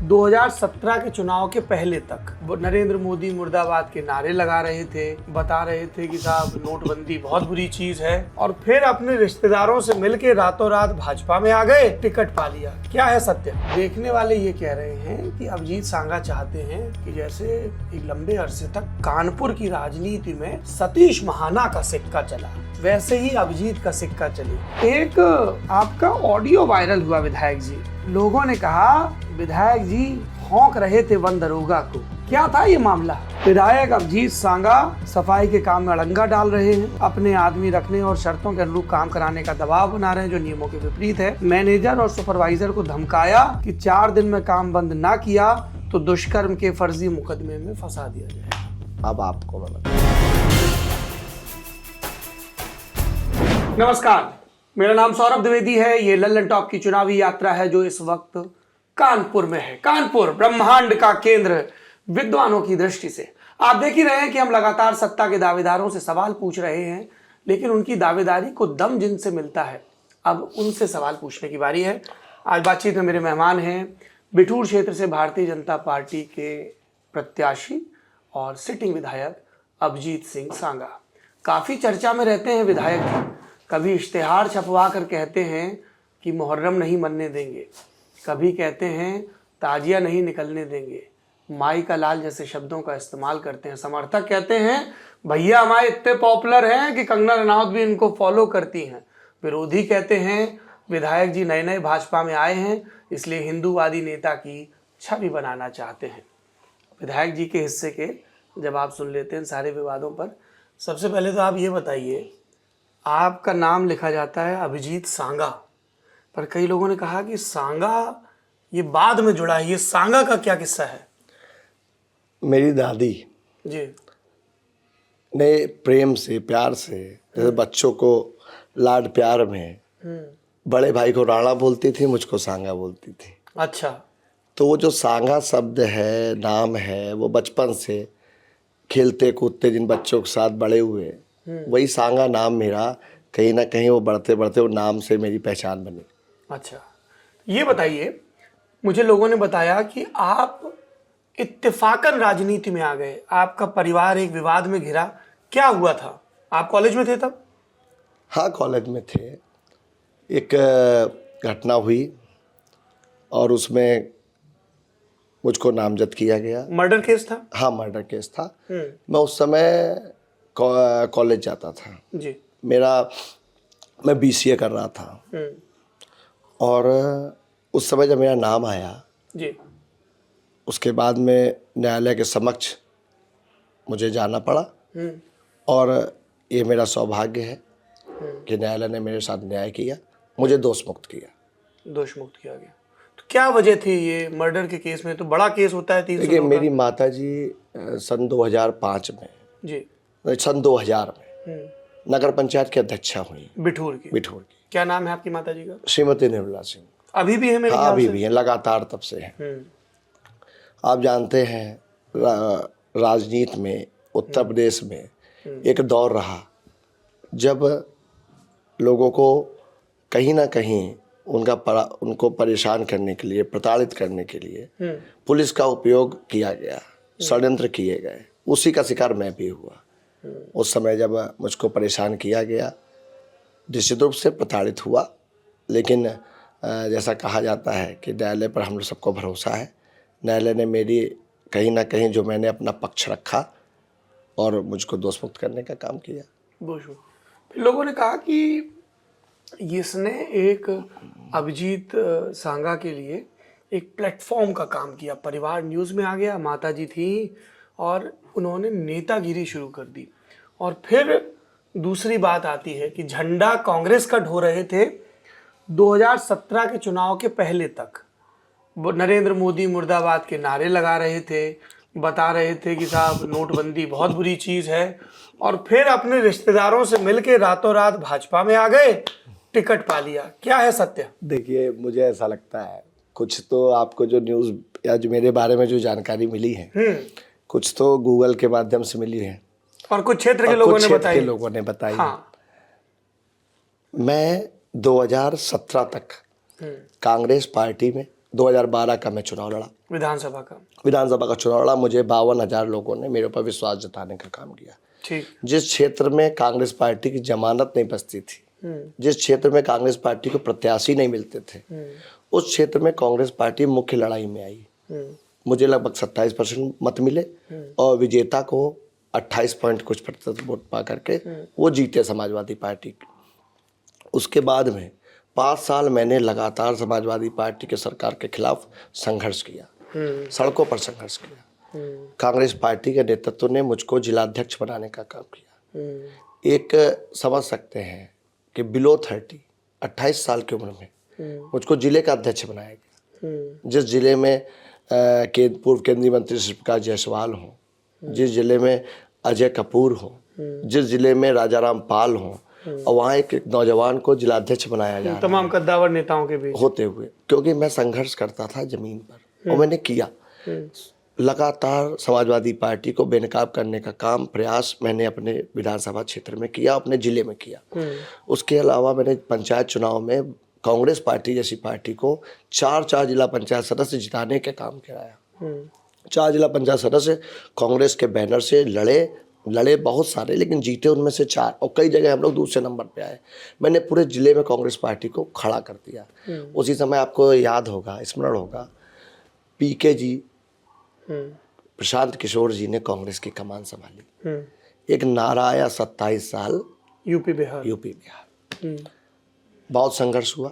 2017 के चुनाव के पहले तक वो नरेंद्र मोदी मुर्दाबाद के नारे लगा रहे थे, बता रहे थे कि साहब नोटबंदी बहुत बुरी चीज है, और फिर अपने रिश्तेदारों से मिलके रातों रात भाजपा में आ गए, टिकट पा लिया। क्या है सत्य? देखने वाले ये कह रहे हैं कि अभिजीत सांगा चाहते हैं कि जैसे एक लंबे अरसे तक कानपुर की राजनीति में सतीश महाना का सिक्का चला, वैसे ही अभिजीत का सिक्का चले। एक आपका ऑडियो वायरल हुआ विधायक जी, लोगों ने कहा विधायक जी भौंक रहे थे वन दरोगा को। क्या था ये मामला? विधायक अभिजीत सांगा सफाई के काम में अड़ंगा डाल रहे हैं, अपने आदमी रखने और शर्तों के अनुरूप काम कराने का दबाव बना रहे हैं जो नियमों के विपरीत है। मैनेजर और सुपरवाइजर को धमकाया कि 4 दिन में काम बंद ना किया तो दुष्कर्म के फर्जी मुकदमे में फंसा दिया जाएगा। अब आपको नमस्कार, मेरा नाम सौरभ द्विवेदी है। ये लल्लन टॉप की चुनावी यात्रा है जो इस वक्त कानपुर में है। कानपुर ब्रह्मांड का केंद्र विद्वानों की दृष्टि से। आप देख ही रहे हैं कि हम लगातार सत्ता के दावेदारों से सवाल पूछ रहे हैं, लेकिन उनकी दावेदारी को दम जिनसे मिलता है अब उनसे सवाल पूछने की बारी है। आज बातचीत में मेरे मेहमान हैं बिठूर क्षेत्र से भारतीय जनता पार्टी के प्रत्याशी और सिटिंग विधायक अभिजीत सिंह सांगा। काफ़ी चर्चा में रहते हैं विधायक जी। कभी इश्तेहार छपवा कर कहते हैं कि मुहर्रम नहीं मनने देंगे, कभी कहते हैं ताजिया नहीं निकलने देंगे, माई का लाल जैसे शब्दों का इस्तेमाल करते हैं। समर्थक कहते हैं भैया हमारे इतने पॉपुलर हैं कि कंगना रनौत भी इनको फॉलो करती हैं। विरोधी कहते हैं विधायक जी नए नए भाजपा में आए हैं इसलिए हिंदूवादी नेता की छवि बनाना चाहते हैं। विधायक जी के हिस्से के जब आप सुन लेते हैं सारे विवादों पर, सबसे पहले तो आप ये बताइए, आपका नाम लिखा जाता है अभिजीत सांगा, पर कई लोगों ने कहा कि सांगा ये बाद में जुड़ा है, ये सांगा का क्या किस्सा है? मेरी दादी जी ने प्रेम से प्यार से, जैसे बच्चों को लाड प्यार में बड़े भाई को राणा बोलती थी, मुझको सांगा बोलती थी। अच्छा। तो वो जो सांगा शब्द है, नाम है, वो बचपन से खेलते कूदते जिन बच्चों के साथ बड़े हुए, वही सांगा नाम मेरा कहीं ना कहीं वो बढ़ते बढ़ते वो नाम से मेरी पहचान बनी। अच्छा, ये बताइए, मुझे लोगों ने बताया कि आप इत्तेफाकन राजनीति में आ गए, आपका परिवार एक विवाद में घिरा। क्या हुआ था? आप कॉलेज में थे तब? हाँ, कॉलेज में थे। एक घटना हुई और उसमें मुझको नामजद किया गया। मर्डर केस था? हाँ, मर्डर केस था। मैं उस समय कॉलेज जाता था जी। मैं बीसीए कर रहा था और उस समय जब मेरा नाम आया जी, उसके बाद में न्यायालय के समक्ष मुझे जाना पड़ा और ये मेरा सौभाग्य है कि न्यायालय ने मेरे साथ न्याय किया, मुझे दोष मुक्त किया। दोष मुक्त किया गया। तो क्या वजह थी ये मर्डर के केस में? तो बड़ा केस होता है 300 देखिए, लोगों का। मेरी माता जी सन 2005 में, जी, सन 2000 में नगर पंचायत की अध्यक्षा हुई बिठूर की। क्या नाम है आपकी माता जी का? श्रीमती निर्मला सिंह। अभी भी है मेरे हाँ, ख्याल अभी से? भी है, लगातार तब से है। आप जानते हैं राजनीति में उत्तर प्रदेश में एक दौर रहा जब लोगों को कहीं ना कहीं उनको परेशान करने के लिए, प्रताड़ित करने के लिए पुलिस का उपयोग किया गया, षड्यंत्र किए गए। उसी का शिकार मैं भी हुआ। उस समय जब मुझको परेशान किया गया, निश्चित रूप से प्रताड़ित हुआ, लेकिन जैसा कहा जाता है कि न्यायालय पर हम लोग सबको भरोसा है। न्यायालय ने मेरी कहीं ना कहीं जो मैंने अपना पक्ष रखा और मुझको दोष मुक्त करने का काम किया। फिर लोगों ने कहा कि इसने एक अभिजीत सांगा के लिए एक प्लेटफॉर्म का काम किया, परिवार न्यूज़ में आ गया, माताजी थी और उन्होंने नेतागिरी शुरू कर दी। और फिर दूसरी बात आती है कि झंडा कांग्रेस का ढो रहे थे 2017 के चुनाव के पहले तक। वो नरेंद्र मोदी मुर्दाबाद के नारे लगा रहे थे, बता रहे थे कि साहब नोटबंदी बहुत बुरी चीज़ है, और फिर अपने रिश्तेदारों से मिलके रातों रात भाजपा में आ गए, टिकट पा लिया। क्या है सत्य? देखिए, मुझे ऐसा लगता है, कुछ तो आपको जो न्यूज़ या जो मेरे बारे में जो जानकारी मिली है, कुछ तो गूगल के माध्यम से मिली है और कुछ क्षेत्र के लोगों ने बताई। हाँ। मैं 2017 तक कांग्रेस पार्टी में 2012 का मैं चुनाव लड़ा, विधानसभा का चुनाव लड़ा। मुझे 52,000 लोगों ने मेरे ऊपर विश्वास जताने का काम किया। ठीक। जिस क्षेत्र में कांग्रेस पार्टी की जमानत नहीं बचती थी, जिस क्षेत्र में कांग्रेस पार्टी को प्रत्याशी नहीं मिलते थे, उस क्षेत्र में कांग्रेस पार्टी मुख्य लड़ाई में आई। मुझे लगभग 27% मत मिले और विजेता को 28 पॉइंट कुछ प्रतिशत वोट पा करके वो जीते समाजवादी पार्टी। उसके बाद में 5 साल मैंने लगातार समाजवादी पार्टी के सरकार के खिलाफ संघर्ष किया, सड़कों पर संघर्ष किया। कांग्रेस पार्टी के नेतृत्व ने मुझको जिलाध्यक्ष बनाने का काम किया। एक समझ सकते हैं कि बिलो 30, 28 साल की उम्र में मुझको जिले का अध्यक्ष बनाया गया। जिस जिले में पूर्व केंद्रीय मंत्री श्री प्रकाश जायसवाल हों, जिस जिले में अजय कपूर हो, जिस जिले में राजाराम पाल हो, और वहाँ एक नौजवान को जिलाध्यक्ष बनाया जा रहा है, तमाम कद्दावर नेताओं के बीच होते हुए, क्योंकि मैं संघर्ष करता था जमीन पर और मैंने किया। लगातार समाजवादी पार्टी को बेनकाब करने का काम प्रयास मैंने अपने विधानसभा क्षेत्र में किया, अपने जिले में किया। उसके अलावा मैंने पंचायत चुनाव में कांग्रेस पार्टी जैसी पार्टी को 4 जिला पंचायत सदस्य जिताने के काम कराया। 4 जिला पंचायत सदस्य कांग्रेस के बैनर से लड़े बहुत सारे, लेकिन जीते उनमें से 4, और कई जगह हम लोग दूसरे नंबर पे आए। मैंने पूरे जिले में कांग्रेस पार्टी को खड़ा कर दिया। उसी समय आपको याद होगा, स्मरण होगा, पीके जी, प्रशांत किशोर जी ने कांग्रेस की कमान संभाली। एक नारा आया 27 साल यूपी बिहार। बहुत संघर्ष हुआ।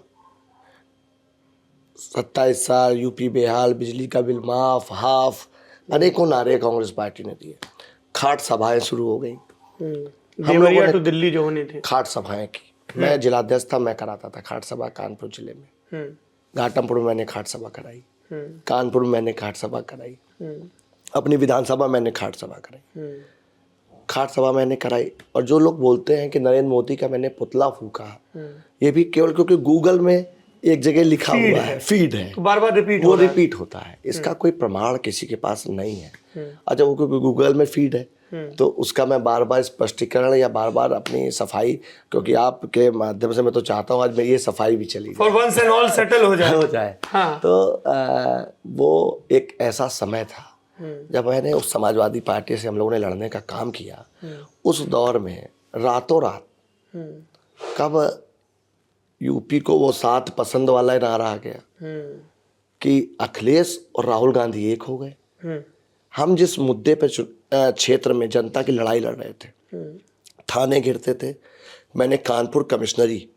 27 साल यूपी बिहार, बिजली का बिल माफ, हाफ, अनेकों नारे कांग्रेस पार्टी ने दिए। खाट सभाएं शुरू हो गई। देवरिया टू दिल्ली जो होनी थी, खाट सभाएं की। मैं जिलाध्यक्ष था, मैं कराता था खाट सभा कानपुर जिले में। घाटमपुर में मैंने खाट सभा कराई, कानपुर में मैंने खाट सभा कराई, अपनी विधानसभा मैंने खाट सभा कराई। खाट सभा मैंने कराई। और जो लोग बोलते हैं कि नरेंद्र मोदी का मैंने पुतला फूका, ये भी केवल क्योंकि गूगल में एक जगह लिखा हुआ है, फीड है, तो बार बार रिपीट होता है। इसका कोई प्रमाण किसी के पास नहीं है। अच्छा, वो क्योंकि गूगल में फीड है तो उसका मैं बार बार स्पष्टीकरण या बार बार अपनी सफाई, क्योंकि आपके माध्यम से मैं तो चाहता हूँ आज मेरी ये सफाई भी चली for once and all settle हो जाए। हाँ। तो वो एक ऐसा समय था जब मैंने उस समाजवादी पार्टी से हम लोगों ने लड़ने का काम किया। उस दौर में रातों रात कब यूपी को वो 7 पसंद वाला नारा आ गया कि अखिलेश और राहुल गांधी एक हो गए। हम जिस मुद्दे पे क्षेत्र में जनता की लड़ाई लड़ रहे थे, थाने गिरते थे, मैंने कानपुर कमिश्नरी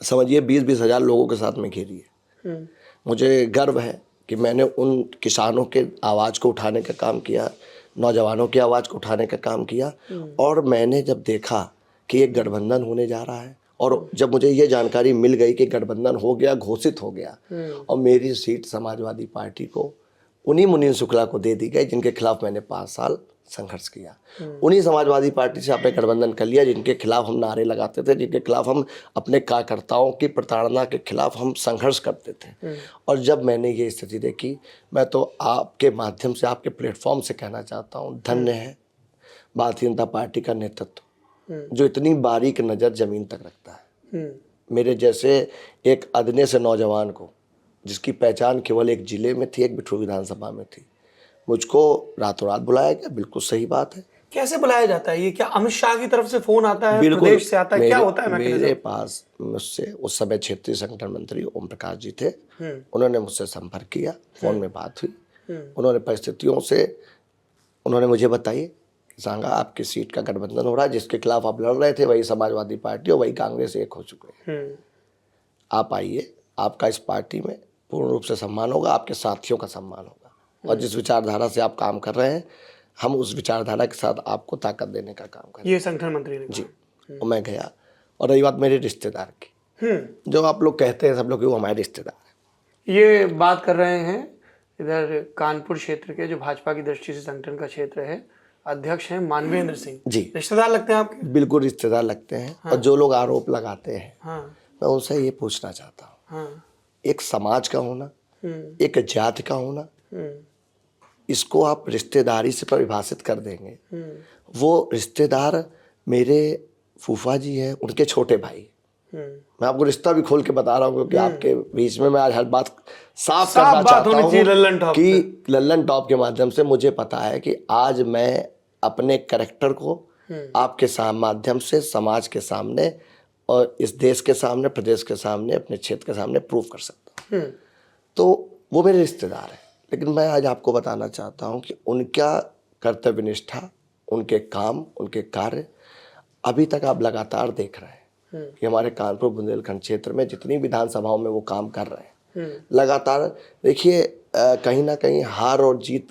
समझिए 20-20 हजार लोगों के साथ में घेरी है। मुझे गर्व है कि मैंने उन किसानों के आवाज़ को उठाने का काम किया, नौजवानों की आवाज़ को उठाने का काम किया। और मैंने जब देखा कि एक गठबंधन होने जा रहा है, और जब मुझे ये जानकारी मिल गई कि गठबंधन हो गया, घोषित हो गया, और मेरी सीट समाजवादी पार्टी को उन्हीं मुनीम शुक्ला को दे दी गई जिनके खिलाफ मैंने 5 साल संघर्ष किया। उन्हीं समाजवादी पार्टी से आपने गठबंधन कर लिया जिनके खिलाफ हम नारे लगाते थे, जिनके खिलाफ हम अपने कार्यकर्ताओं की प्रताड़ना के खिलाफ हम संघर्ष करते थे। और जब मैंने ये स्थिति देखी, मैं तो आपके माध्यम से, आपके प्लेटफॉर्म से कहना चाहता हूँ, धन्य है भारतीय जनता पार्टी का नेतृत्व जो इतनी बारीक नज़र जमीन तक रखता है। मेरे जैसे एक अदने से नौजवान को, जिसकी पहचान केवल एक जिले में थी, एक बिठूर विधानसभा में थी, मुझको रातों रात बुलाया गया। बिल्कुल सही बात है। कैसे बुलाया जाता है? ये क्या अमित शाह की तरफ से फोन आता है, प्रदेश से आता है, क्या होता है? मेरे पास मुझसे उस समय क्षेत्रीय संगठन मंत्री ओम प्रकाश जी थे। उन्होंने मुझसे संपर्क किया, फोन में बात हुई। उन्होंने परिस्थितियों से उन्होंने मुझे बताई, सांगा आपकी सीट का गठबंधन हो रहा है, जिसके खिलाफ आप लड़ रहे थे वही समाजवादी पार्टी और वही कांग्रेस एक हो चुके हैं। आप आइए, आपका इस पार्टी में पूर्ण रूप से सम्मान होगा, आपके साथियों का सम्मान होगा, और जिस विचारधारा से आप काम कर रहे हैं, हम उस विचारधारा के साथ आपको ताकत देने का काम करें। ये संगठन मंत्री ने जी। और मैं गया। और रही बात मेरे रिश्तेदार की, जो आप लोग कहते हैं सब लोग कि वो हमारे रिश्तेदार हैं, ये बात कर रहे हैं इधर कानपुर क्षेत्र के, जो भाजपा की दृष्टि से संगठन का क्षेत्र है, अध्यक्ष हैं मानवेंद्र सिंह जी। रिश्तेदार लगते हैं आपके? बिल्कुल रिश्तेदार लगते हैं। और जो लोग आरोप लगाते हैं, मैं उनसे ये पूछना चाहता हूँ, एक समाज का होना, एक जाति का होना, इसको आप रिश्तेदारी से परिभाषित कर देंगे। वो रिश्तेदार मेरे फूफा जी हैं, उनके छोटे भाई, मैं आपको रिश्ता भी खोल के बता रहा हूँ, क्योंकि आपके बीच में मैं आज हर बात साफ साफ करना बात चाहता होनी हूँ चाहिए लल्लन टॉप कि लल्लन टॉप के माध्यम से मुझे पता है कि आज मैं अपने कैरेक्टर को आपके माध्यम से समाज के सामने और इस देश के सामने, प्रदेश के सामने, अपने क्षेत्र के सामने प्रूव कर सकता हूँ। तो वो मेरे रिश्तेदार हैं, लेकिन मैं आज आपको बताना चाहता हूँ कि उनका कर्तव्य निष्ठा, उनके काम, उनके कार्य अभी तक आप लगातार देख रहे हैं कि हमारे कानपुर बुंदेलखंड क्षेत्र में जितनी विधानसभाओं में वो काम कर रहे हैं लगातार। देखिए, कहीं ना कहीं हार और जीत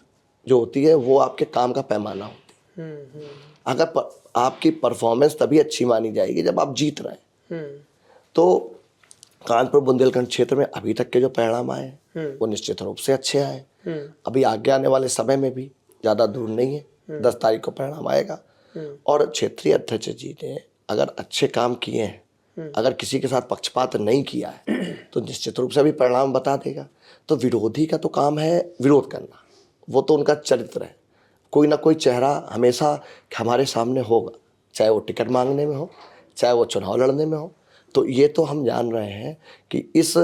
जो होती है वो आपके काम का पैमाना होती है। अगर आपकी परफॉर्मेंस तभी अच्छी मानी जाएगी जब आप जीत रहे हैं। तो कानपुर बुंदेलखंड क्षेत्र में अभी तक के जो परिणाम आए वो निश्चित रूप से अच्छे आए। अभी आगे आने वाले समय में भी ज़्यादा दूर नहीं है, 10 तारीख को परिणाम आएगा। और क्षेत्रीय अध्यक्ष जी ने अगर अच्छे काम किए हैं, अगर किसी के साथ पक्षपात नहीं किया है, तो निश्चित रूप से भी परिणाम बता देगा। तो विरोधी का तो काम है विरोध करना, वो तो उनका चरित्र है। कोई ना कोई चेहरा हमेशा हमारे सामने होगा, चाहे वो टिकट मांगने में हो, चाहे वो चुनाव लड़ने में हो। तो ये तो हम जान रहे हैं कि इस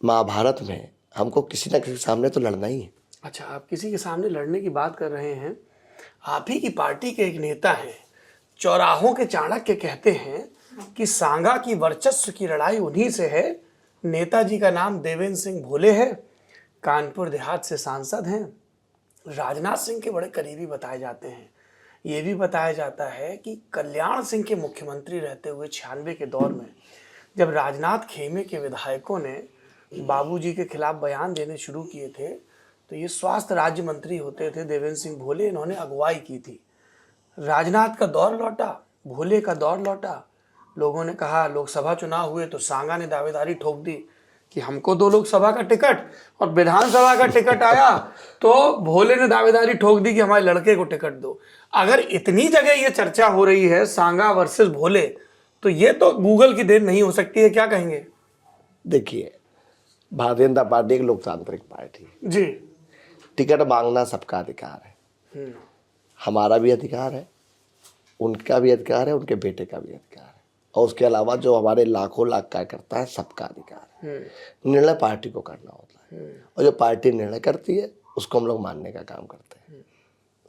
महाभारत में हमको किसी ना किसी के सामने तो लड़ना ही है। अच्छा, आप किसी के सामने लड़ने की बात कर रहे हैं। आप ही की पार्टी के एक नेता हैं, चौराहों के चाणक्य कहते हैं कि सांगा की वर्चस्व की लड़ाई उन्हीं से है। नेताजी का नाम देवेंद्र सिंह भोले है, कानपुर देहात से सांसद हैं, राजनाथ सिंह के बड़े करीबी बताए जाते हैं। ये भी बताया जाता है कि कल्याण सिंह के मुख्यमंत्री रहते हुए 96 के दौर में जब राजनाथ खेमे के विधायकों ने बाबूजी के खिलाफ बयान देने शुरू किए थे, तो ये स्वास्थ्य राज्य मंत्री होते थे देवेंद्र सिंह भोले, इन्होंने अगुवाई की थी। राजनाथ का दौर लौटा, भोले का दौर लौटा। लोगों ने कहा, लोकसभा चुनाव हुए तो सांगा ने दावेदारी ठोक दी कि हमको 2 लोकसभा का टिकट और विधानसभा का टिकट आया तो भोले ने दावेदारी ठोक दी कि हमारे लड़के को टिकट दो। अगर इतनी जगह ये चर्चा हो रही है सांगा वर्सेस भोले, तो ये तो गूगल की देन नहीं हो सकती है, क्या कहेंगे? देखिए, भारतीय जनता पार्टी एक लोकतांत्रिक पार्टी है जी। टिकट मांगना सबका अधिकार है, हमारा भी अधिकार है, उनका भी अधिकार है, उनके बेटे का भी अधिकार है, और उसके अलावा जो हमारे लाखों लाख कार्यकर्ता है सबका अधिकार है। निर्णय पार्टी को करना होता है, और जो पार्टी निर्णय करती है उसको हम लोग मानने का काम करते हैं।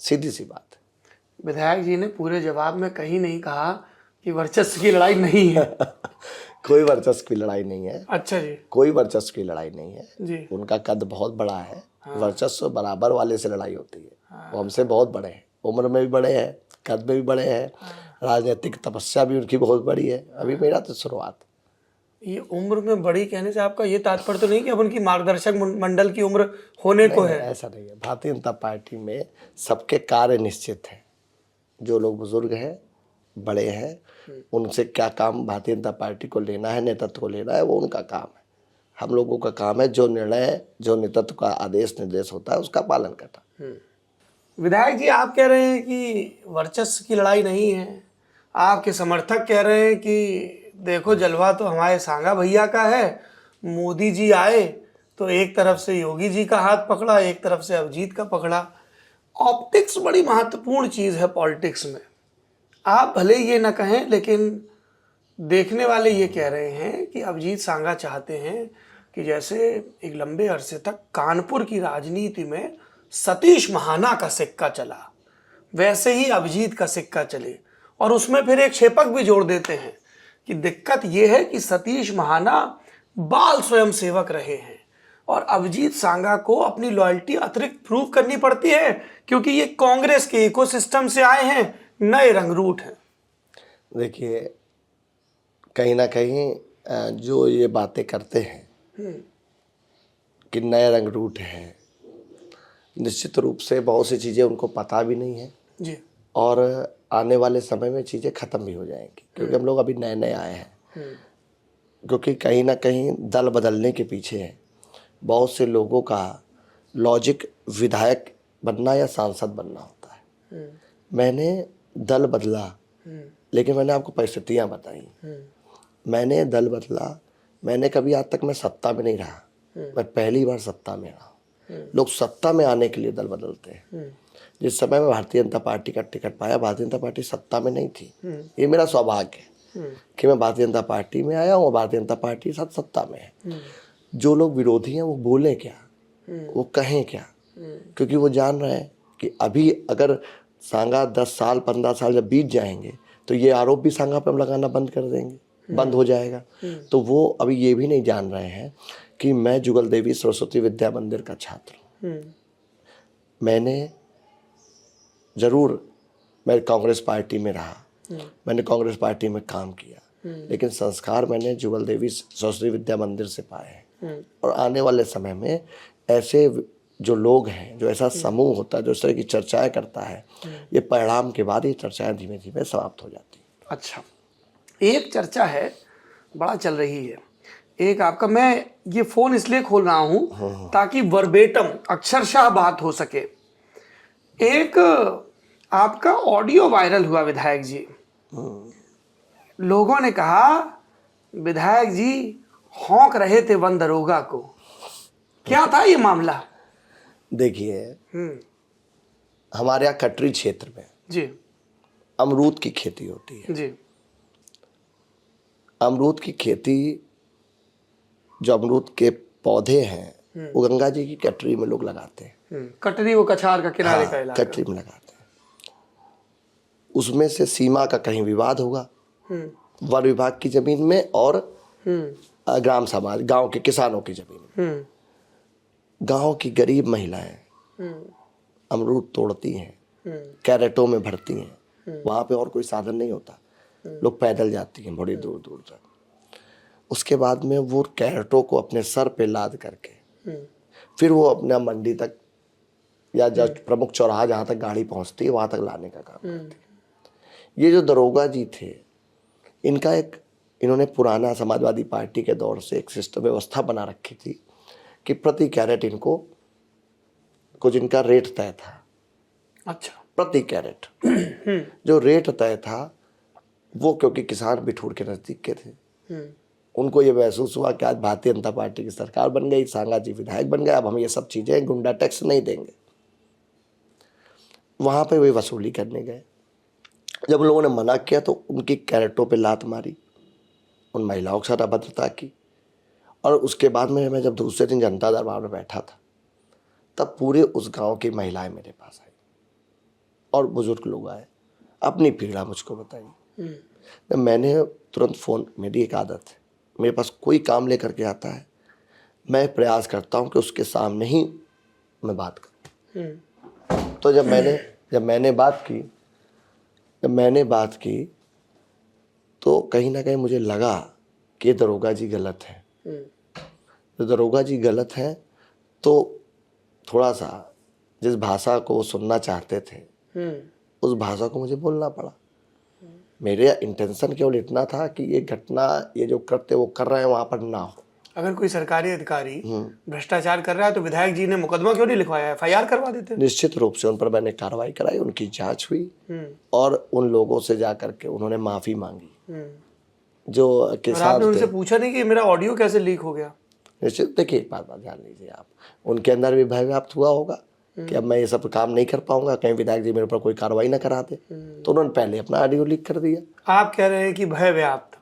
सीधी सी बात है। विधायक जी ने पूरे जवाब में कहीं नहीं कहा कि वर्चस्व की लड़ाई नहीं है। कोई वर्चस्व की लड़ाई नहीं है। अच्छा जी। कोई वर्चस्व की लड़ाई नहीं है जी। उनका कद बहुत बड़ा है। वर्चस्व बराबर वाले से लड़ाई होती है। वो हमसे बहुत बड़े हैं, उम्र में भी बड़े हैं, कद में भी बड़े हैं, राजनीतिक तपस्या भी उनकी बहुत बड़ी है। अभी मेरा तो शुरुआत। ये उम्र में बड़ी कहने से आपका ये तात्पर्य तो नहीं कि अब उनकी मार्गदर्शक मंडल की उम्र होने को है? ऐसा नहीं है। भारतीय जनता पार्टी में सबके कार्य निश्चित है। जो लोग बुजुर्ग हैं, बड़े हैं, उनसे क्या काम भारतीय जनता पार्टी को लेना है, नेतृत्व को लेना है, वो उनका काम है। हम लोगों का काम है जो निर्णय, जो नेतृत्व का आदेश निर्देश होता है उसका पालन करना। विधायक जी, आप कह रहे हैं कि वर्चस्व की लड़ाई नहीं है, आपके समर्थक कह रहे हैं कि देखो जलवा तो हमारे सांगा भैया का है, मोदी जी आए तो एक तरफ से योगी जी का हाथ पकड़ा, एक तरफ से अभिजीत का पकड़ा। ऑप्टिक्स बड़ी महत्वपूर्ण चीज़ है पॉलिटिक्स में। आप भले ये ना कहें, लेकिन देखने वाले ये कह रहे हैं कि अभिजीत सांगा चाहते हैं कि जैसे एक लंबे अरसे तक कानपुर की राजनीति में सतीश महाना का सिक्का चला, वैसे ही अभिजीत का सिक्का चले। और उसमें फिर एक क्षेपक भी जोड़ देते हैं कि दिक्कत यह है कि सतीश महाना बाल स्वयंसेवक रहे हैं और अभिजीत सांगा को अपनी लॉयल्टी अतिरिक्त प्रूव करनी पड़ती है, क्योंकि ये कांग्रेस के इकोसिस्टम से आए हैं, नए रंगरूट हैं। देखिए, कहीं ना कहीं जो ये बातें करते हैं कि नए रंगरूट है, निश्चित रूप से बहुत सी चीज़ें उनको पता भी नहीं है जी। और आने वाले समय में चीज़ें ख़त्म भी हो जाएंगी, क्योंकि हम लोग अभी नए नए आए हैं। क्योंकि कहीं ना कहीं दल बदलने के पीछे बहुत से लोगों का लॉजिक विधायक बनना या सांसद बनना होता है। मैंने दल बदला, लेकिन मैंने आपको परिस्थितियाँ बताई। मैंने दल बदला, मैंने कभी आज तक मैं सत्ता में नहीं रहा, मैं पहली बार सत्ता में रहा। लोग सत्ता में आने के लिए दल बदलते हैं। जिस समय में भारतीय जनता पार्टी का टिकट पाया, भारतीय जनता पार्टी सत्ता में नहीं थी। ये मेरा सौभाग्य है। कि मैं भारतीय जनता पार्टी में आया हूँ, भारतीय जनता पार्टी साथ सत्ता में है। जो लोग विरोधी हैं वो बोलें क्या, वो कहें क्या, क्योंकि वो जान रहे हैं कि अभी अगर सांगा 10 साल 15 साल जब बीत जाएंगे तो ये आरोप भी सांगा पे हम लगाना बंद कर देंगे, बंद हो जाएगा। तो वो अभी ये भी नहीं जान रहे हैं कि मैं जुगल देवी सरस्वती विद्या मंदिर का छात्र हूँ। मैंने जरूर, मैं कांग्रेस पार्टी में रहा, मैंने कांग्रेस पार्टी में काम किया, लेकिन संस्कार मैंने जुगल देवी सरस्वती विद्या मंदिर से पाए हैं। और आने वाले समय में ऐसे जो लोग हैं, जो ऐसा समूह होता है जो इस तरह की चर्चाएं करता है, ये परिणाम के बाद ये चर्चाएं धीमे धीमे समाप्त हो जाती हैं। अच्छा, एक चर्चा है, बड़ा चल रही है, एक आपका, मैं ये फोन इसलिए खोल रहा हूं ताकि वर्बेटम अक्षरशः बात हो सके। एक आपका ऑडियो वायरल हुआ विधायक जी, लोगों ने कहा विधायक जी हौंक रहे थे वन दरोगा को, क्या था ये मामला? देखिए, हमारे यहाँ कटरी क्षेत्र में जी अमरूद की खेती होती है। जी अमरूद की खेती, जो अमरूद के पौधे हैं वो गंगा जी की कटरी में लोग लगाते हैं। कटरी वो कछार का किनारे का इलाका। कटरी में लगाते हैं। उसमें से सीमा का कहीं विवाद होगा वन विभाग की जमीन में और ग्राम समाज, गांव के किसानों की जमीन में। गांव की गरीब महिलाएं अमरूद तोड़ती हैं, कैरेटों में भरती हैं, वहां पे और कोई साधन नहीं होता, लोग पैदल जाती हैं बड़ी दूर दूर तक। उसके बाद में वो कैरेटों को अपने सर पे लाद करके फिर वो अपना मंडी तक या जब प्रमुख चौराहा जहाँ तक गाड़ी पहुँचती है वहाँ तक लाने का काम करती है। ये जो दरोगा जी थे, इन्होंने पुराना समाजवादी पार्टी के दौर से एक सिस्टम व्यवस्था बना रखी थी कि प्रति कैरेट इनको कुछ इनका रेट तय था। अच्छा, प्रति कैरेट जो रेट तय था वो, क्योंकि किसान बिठूर के नजदीक के थे, उनको ये महसूस हुआ कि आज भारतीय जनता पार्टी की सरकार बन गई, सांगा जी विधायक बन गए, अब हम ये सब चीजें गुंडा टैक्स नहीं देंगे। वहां पे वे वसूली करने गए। जब लोगों ने मना किया तो उनकी कैरेटों पे लात मारी, उन महिलाओं के साथ अभद्रता की। और उसके बाद में मैं जब दूसरे दिन जनता दरबार में बैठा था तब पूरे उस गांव की महिलाएं मेरे पास आई और बुजुर्ग लोग आए, अपनी पीड़ा मुझको बताई। तो मैंने तुरंत फोन, मेरी एक आदत है, मेरे पास कोई काम लेकर के आता है, मैं प्रयास करता हूं कि उसके सामने ही मैं बात करूं। तो जब मैंने बात की तो कहीं ना कहीं मुझे लगा कि दरोगा जी गलत है। तो दरोगा जी गलत हैं तो थोड़ा सा जिस भाषा को वो सुनना चाहते थे उस भाषा को मुझे बोलना पड़ा। मेरे इंटेंशन केवल इतना था कि ये घटना, ये जो कृत्य वो कर रहे हैं वहां पर ना हो। अगर कोई सरकारी अधिकारी भ्रष्टाचार कर रहा है तो विधायक जी ने मुकदमा क्यों नहीं लिखवाया, FIR करवा देते? निश्चित रूप से उन पर मैंने कार्रवाई कराई, उनकी जांच हुई और उन लोगों से जाकर के उन्होंने माफी मांगी जो किसान आपने उनसे पूछा नहीं कि मेरा ऑडियो कैसे लीक हो गया? निश्चित, देखिए एक बात जान लीजिए आप, उनके अंदर भी भय व्याप्त हुआ होगा कि अब मैं ये सब काम नहीं कर पाऊंगा, कहीं विधायक जी मेरे ऊपर कोई कार्रवाई ना कराते, तो उन्होंने पहले अपना ऑडियो लीक कर दिया। आप कह रहे हैं कि भय व्याप्त,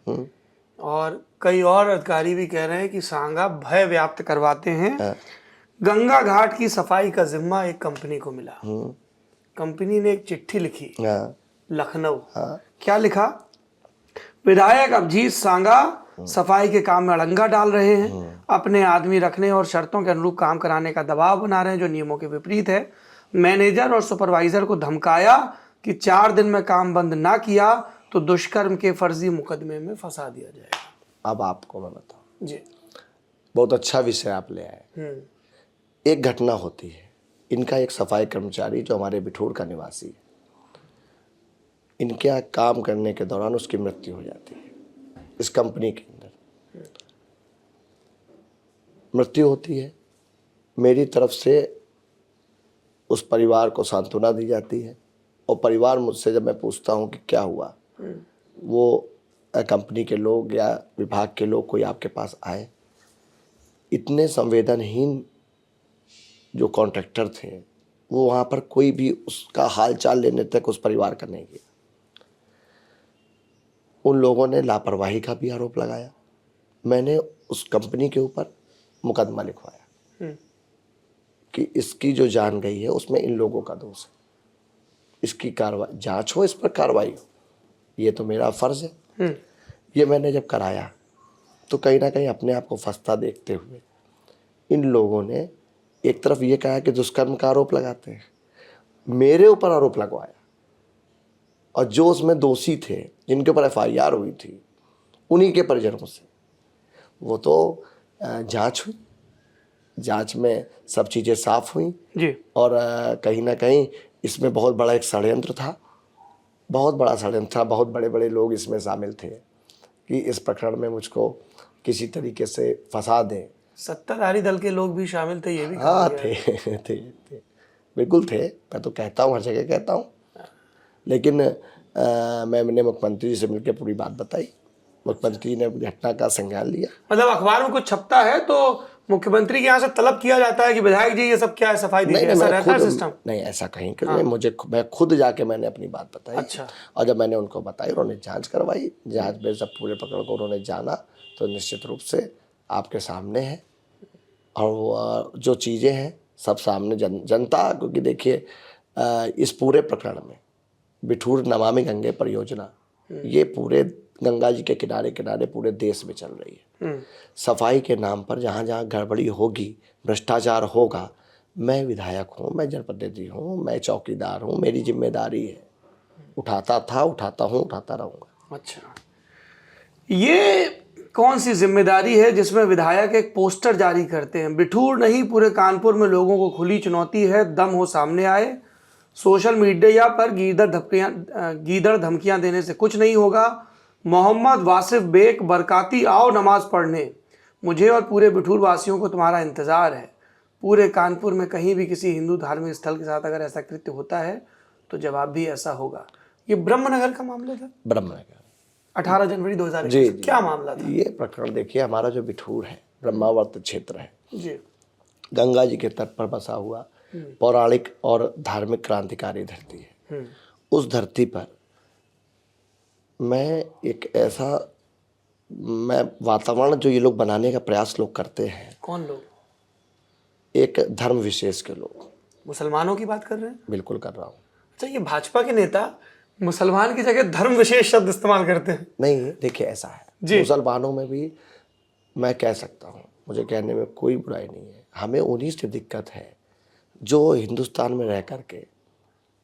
और कई और अधिकारी भी कह रहे हैं कि सांगा भय व्याप्त करवाते हैं। गंगा घाट की सफाई का जिम्मा एक कंपनी को मिला, कंपनी ने एक चिट्ठी लिखी लखनऊ। क्या लिखा? विधायक अभिजीत सांगा सफाई के काम में अड़ंगा डाल रहे हैं, अपने आदमी रखने और शर्तों के अनुरूप काम कराने का दबाव बना रहे हैं जो नियमों के विपरीत है। मैनेजर और सुपरवाइजर को धमकाया कि 4 दिन में काम बंद ना किया तो दुष्कर्म के फर्जी मुकदमे में फंसा दिया जाएगा। अब आपको मैं बताऊं जी, बहुत अच्छा विषय आप ले आए। एक घटना होती है, इनका एक सफाई कर्मचारी जो हमारे बिठूर का निवासी है, इनके यहाँ काम करने के दौरान उसकी मृत्यु हो जाती है। इस कंपनी के अंदर मृत्यु होती है, मेरी तरफ से उस परिवार को सांत्वना दी जाती है और परिवार मुझसे जब मैं पूछता हूँ कि क्या हुआ, वो कंपनी के लोग या विभाग के लोग कोई आपके पास आए, इतने संवेदनहीन जो कॉन्ट्रैक्टर थे वो वहाँ पर कोई भी उसका हाल चाल लेने तक उस परिवार का नहीं गया। उन लोगों ने लापरवाही का भी आरोप लगाया। मैंने उस कंपनी के ऊपर मुकदमा लिखवाया कि इसकी जो जान गई है उसमें इन लोगों का दोष है, इसकी कार्रवाई जांच हो, इस पर कार्रवाई हो, ये तो मेरा फर्ज है। ये मैंने जब कराया तो कहीं ना कहीं अपने आप को फंसता देखते हुए इन लोगों ने एक तरफ ये कहा कि दुष्कर्म का आरोप लगाते हैं, मेरे ऊपर आरोप लगवाया, और जो उसमें दोषी थे जिनके ऊपर FIR हुई थी उन्हीं के परिजनों से वो तो जांच हुई, जांच में सब चीज़ें साफ हुई जी। और कहीं ना कहीं इसमें बहुत बड़ा एक षड्यंत्र था, बहुत बड़ा षड्यंत्र था, बहुत बड़े बड़े लोग इसमें शामिल थे कि इस प्रकरण में मुझको किसी तरीके से फंसा दें। सत्ताधारी दल के लोग भी शामिल थे, ये भी कहा हाँ गया है। थे बिल्कुल थे, मैं तो कहता हूँ, हर जगह कहता हूँ। लेकिन मैंने मुख्यमंत्री जी से मिलकर पूरी बात बताई, मुख्यमंत्री ने घटना का संज्ञान लिया। मतलब अखबार में कुछ छपता है तो मुख्यमंत्री के यहाँ से तलब किया जाता है कि विधायक जी ये सब क्या है, सफाई दीजिए, ऐसा रहता है सिस्टम? नहीं, ऐसा कहीं कि मैं खुद जाके मैंने अपनी बात बताई। अच्छा। और जब मैंने उनको बताई, उन्होंने जांच करवाई, जांच में जब पूरे प्रकरण को उन्होंने जाना तो निश्चित रूप से आपके सामने है, और जो चीज़ें हैं सब सामने जनता, क्योंकि देखिए इस पूरे प्रकरण में बिठूर नमामि गंगे परियोजना ये पूरे गंगा जी के किनारे किनारे पूरे देश में चल रही है। सफाई के नाम पर जहाँ जहाँ गड़बड़ी होगी, भ्रष्टाचार होगा, मैं विधायक हूँ, मैं जनप्रतिनिधि हूँ, मैं चौकीदार हूँ, मेरी जिम्मेदारी है, उठाता था, उठाता हूँ, उठाता रहूँगा। अच्छा, ये कौन सी जिम्मेदारी है जिसमें विधायक एक पोस्टर जारी करते हैं? बिठूर नहीं, पूरे कानपुर में लोगों को खुली चुनौती है, दम हो सामने आए, सोशल मीडिया पर गीदड़ धमकियां देने से कुछ नहीं होगा, मोहम्मद वासिफ बेग बरकाती आओ नमाज पढ़ने, मुझे और पूरे बिठूर वासियों को तुम्हारा इंतजार है, पूरे कानपुर में कहीं भी किसी हिंदू धार्मिक स्थल के साथ अगर ऐसा कृत्य होता है तो जवाब भी ऐसा होगा। ये ब्रह्मनगर का मामला था, ब्रह्मनगर 18 जनवरी 2021। जी, क्या मामला था? ये प्रकरण देखिए, हमारा जो बिठूर है ब्रह्मावर्त क्षेत्र है जी, गंगा जी के तट पर बसा हुआ पौराणिक और धार्मिक क्रांतिकारी धरती है। उस धरती पर मैं एक ऐसा वातावरण जो ये लोग बनाने का प्रयास लोग करते हैं। कौन लोग? एक धर्म विशेष के लोग। मुसलमानों की बात कर रहे हैं? बिल्कुल कर रहा हूँ। अच्छा, ये भाजपा के नेता मुसलमान की जगह धर्म विशेष शब्द इस्तेमाल करते हैं। नहीं, देखिए ऐसा है, मुसलमानों में भी मैं कह सकता हूँ, मुझे कहने में कोई बुराई नहीं है। हमें उन्हीं से दिक्कत है जो हिंदुस्तान में रह करके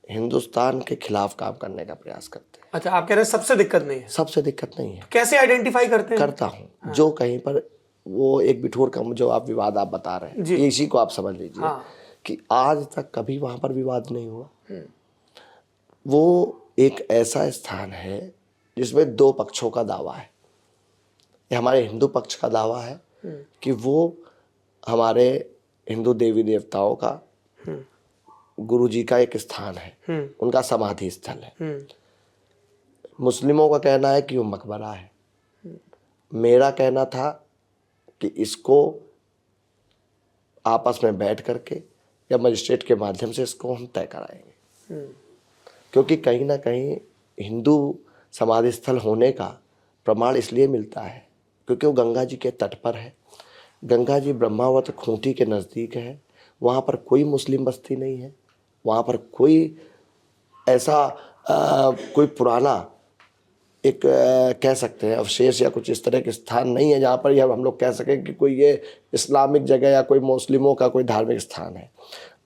हिंदुस्तान के खिलाफ काम करने का प्रयास करते हैं। अच्छा, आप कह रहे हैं सबसे दिक्कत नहीं है? सबसे दिक्कत नहीं है। कैसे आइडेंटिफाई करते हैं? करता हूँ। जो कहीं पर वो एक बिठूर का जो आप विवाद आप बता रहे हैं, इसी को आप समझ लीजिए कि आज तक कभी वहां पर विवाद नहीं हुआ। वो एक ऐसा स्थान है जिसमें दो पक्षों का दावा है। ये हमारे हिंदू पक्ष का दावा है कि वो हमारे हिंदू देवी देवताओं का, गुरु जी का एक स्थान है, उनका समाधि स्थल है। मुस्लिमों का कहना है कि वो मकबरा है। मेरा कहना था कि इसको आपस में बैठ करके या मजिस्ट्रेट के माध्यम से इसको हम तय कराएंगे, क्योंकि कहीं ना कहीं हिंदू समाधि स्थल होने का प्रमाण इसलिए मिलता है क्योंकि वो गंगा जी के तट पर है। गंगा जी ब्रह्मावर्त खूंटी के नज़दीक है। वहाँ पर कोई मुस्लिम बस्ती नहीं है, वहाँ पर कोई ऐसा कोई पुराना एक कह सकते हैं अवशेष या कुछ इस तरह के स्थान नहीं है जहाँ पर यह हम लोग कह सकें कि कोई ये इस्लामिक जगह या कोई मुस्लिमों का कोई धार्मिक स्थान है।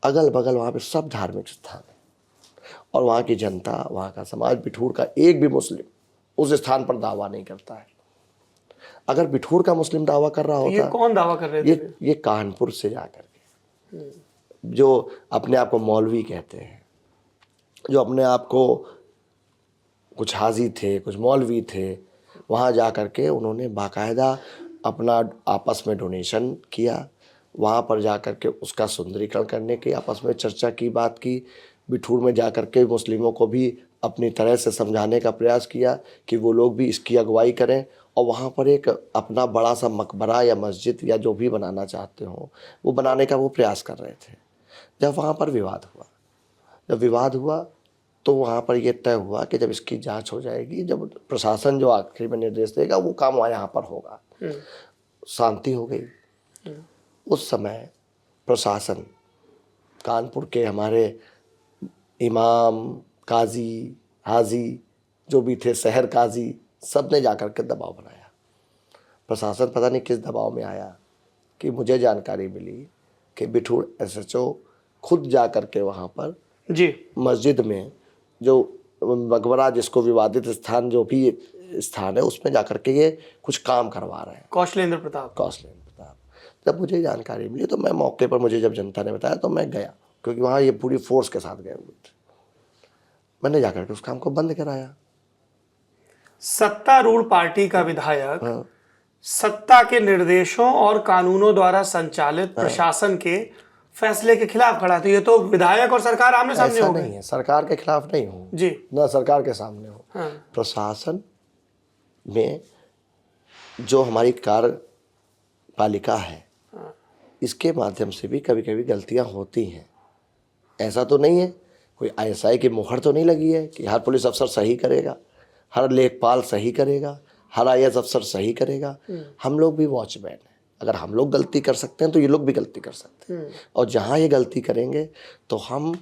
अगल बगल वहाँ पे सब धार्मिक स्थान है, और वहाँ की जनता, वहाँ का समाज, बिठूर का एक भी मुस्लिम उस स्थान पर दावा नहीं करता है। अगर बिठूर का मुस्लिम दावा कर रहा होता, ये कौन दावा कर रहे थे? ये कानपुर से जाकर के जो अपने आप को मौलवी कहते हैं, जो अपने आप को कुछ हाजी थे, कुछ मौलवी थे, वहाँ जा कर के उन्होंने बाकायदा अपना आपस में डोनेशन किया। वहाँ पर जा कर के उसका सुंदरीकरण करने की आपस में चर्चा की, बात की। बिठूर में जा कर के मुस्लिमों को भी अपनी तरह से समझाने का प्रयास किया कि वो लोग भी इसकी अगुवाई करें, और वहाँ पर एक अपना बड़ा सा मकबरा या मस्जिद या जो भी बनाना चाहते हो वो बनाने का वो प्रयास कर रहे थे। जब वहाँ पर विवाद हुआ, तो वहाँ पर ये तय हुआ कि जब इसकी जांच हो जाएगी, जब प्रशासन जो आखिरी में निर्देश देगा वो काम वहाँ यहाँ पर होगा। शांति हो गई। उस समय प्रशासन, कानपुर के हमारे इमाम, काजी, हाजी जो भी थे, शहर काजी, सब ने जाकर के दबाव बनाया। प्रशासन पता नहीं किस दबाव में आया कि मुझे जानकारी मिली कि बिठूर SHO खुद जा कर के वहाँ पर जी मस्जिद में जो मकबरा, जिसको विवादित स्थान जो भी स्थान है, उसमें जाकर के ये कुछ काम करवा रहे हैं। कौशलेंद्र प्रताप। जब मुझे जानकारी मिली तो मैं मौके पर, मुझे जब जनता ने बताया तो मैं गया, क्योंकि वहाँ ये पूरी फोर्स के साथ गए हुए थे। मैंने जाकर के उस काम को बंद कराया। सत्तारूढ़ पार्टी का विधायक सत्ता के निर्देशों और कानूनों द्वारा संचालित प्रशासन के फैसले के खिलाफ खड़ा, तो ये तो विधायक और सरकार आमने सामने हो गए। नहीं है, सरकार के खिलाफ नहीं हूँ जी, ना सरकार के सामने हो। प्रशासन में जो हमारी कार्यपालिका है, इसके माध्यम से भी कभी कभी गलतियां होती हैं। ऐसा तो नहीं है, कोई ISI की मुहर तो नहीं लगी है कि हर पुलिस अफसर सही करेगा, हर लेखपाल सही करेगा, हर IAS अफसर सही करेगा। हम लोग भी वॉचमैन हैं। अगर हम लोग गलती कर सकते हैं तो ये लोग भी गलती कर सकते हैं, और जहाँ ये गलती करेंगे तो हम